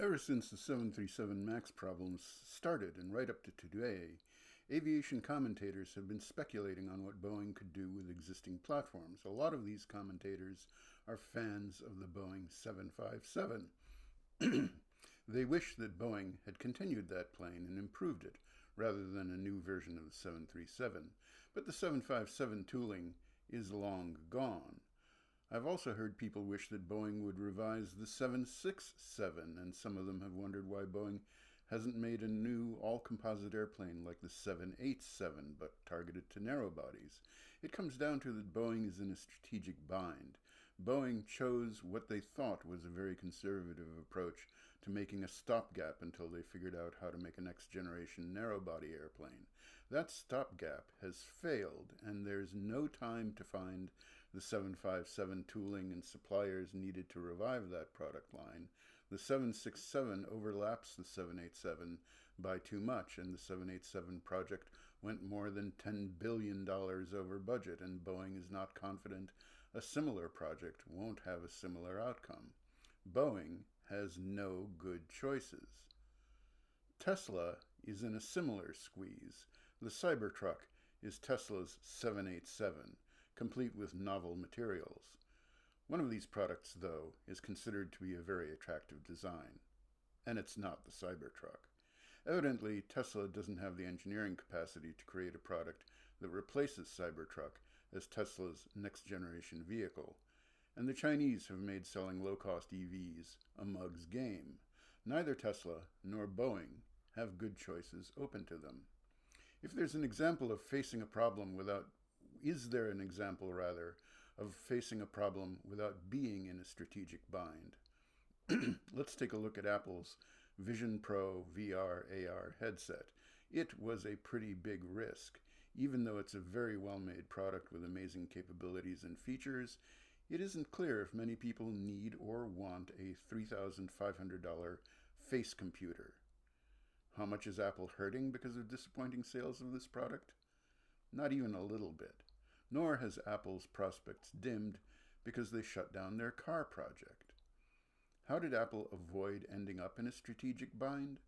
Ever since the 737 MAX problems started and right up to today, aviation commentators have been speculating on what Boeing could do with existing platforms. A lot of these commentators are fans of the Boeing 757. They wish that Boeing had continued that plane and improved it, rather than a new version of the 737. But the 757 tooling is long gone. I've also heard people wish that Boeing would revise the 767, and some of them have wondered why Boeing hasn't made a new all-composite airplane like the 787, but targeted to narrow bodies. It comes down to that Boeing is in a strategic bind. Boeing chose what they thought was a very conservative approach to making a stopgap until they figured out how to make a next-generation narrow-body airplane. That stopgap has failed, and there's no time to find the 757 tooling and suppliers needed to revive that product line. The 767 overlaps the 787 by too much, and the 787 project went more than $10 billion over budget, and Boeing is not confident a similar project won't have a similar outcome. Boeing has no good choices. Tesla is in a similar squeeze. The Cybertruck is Tesla's 787, complete with novel materials. One of these products, though, is considered to be a very attractive design, and it's not the Cybertruck. Evidently, Tesla doesn't have the engineering capacity to create a product that replaces Cybertruck as Tesla's next-generation vehicle, and the Chinese have made selling low-cost EVs a mug's game. Neither Tesla nor Boeing have good choices open to them. If there's an example of facing a problem without Is there an example, rather, of facing a problem without being in a strategic bind? Let's take a look at Apple's Vision Pro VR/AR headset. It was a pretty big risk. Even though it's a very well-made product with amazing capabilities and features, it isn't clear if many people need or want a $3,500 face computer. How much is Apple hurting because of disappointing sales of this product? Not even a little bit. Nor has Apple's prospects dimmed because they shut down their car project. How did Apple avoid ending up in a strategic bind?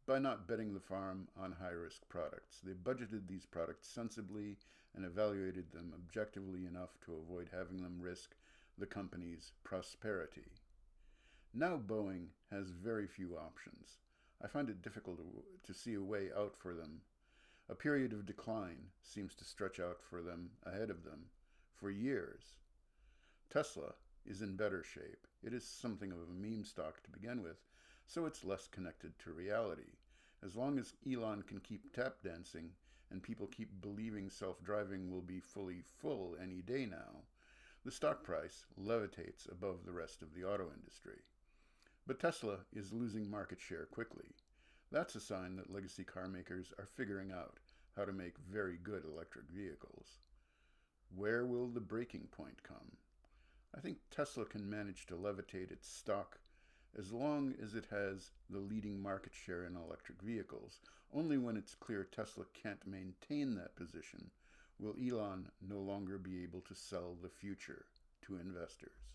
By not betting the farm on high-risk products. They budgeted these products sensibly and evaluated them objectively enough to avoid having them risk the company's prosperity. Now Boeing has very few options. I find it difficult to see a way out for them. A period of decline seems to stretch out for them, ahead of them, for years. Tesla is in better shape. It is something of a meme stock to begin with, so it's less connected to reality. As long as Elon can keep tap dancing and people keep believing self-driving will be fully full any day now, the stock price levitates above the rest of the auto industry. But Tesla is losing market share quickly. That's a sign that legacy car makers are figuring out how to make very good electric vehicles. Where will the breaking point come? I think Tesla can manage to levitate its stock as long as it has the leading market share in electric vehicles. Only when it's clear Tesla can't maintain that position will Elon no longer be able to sell the future to investors.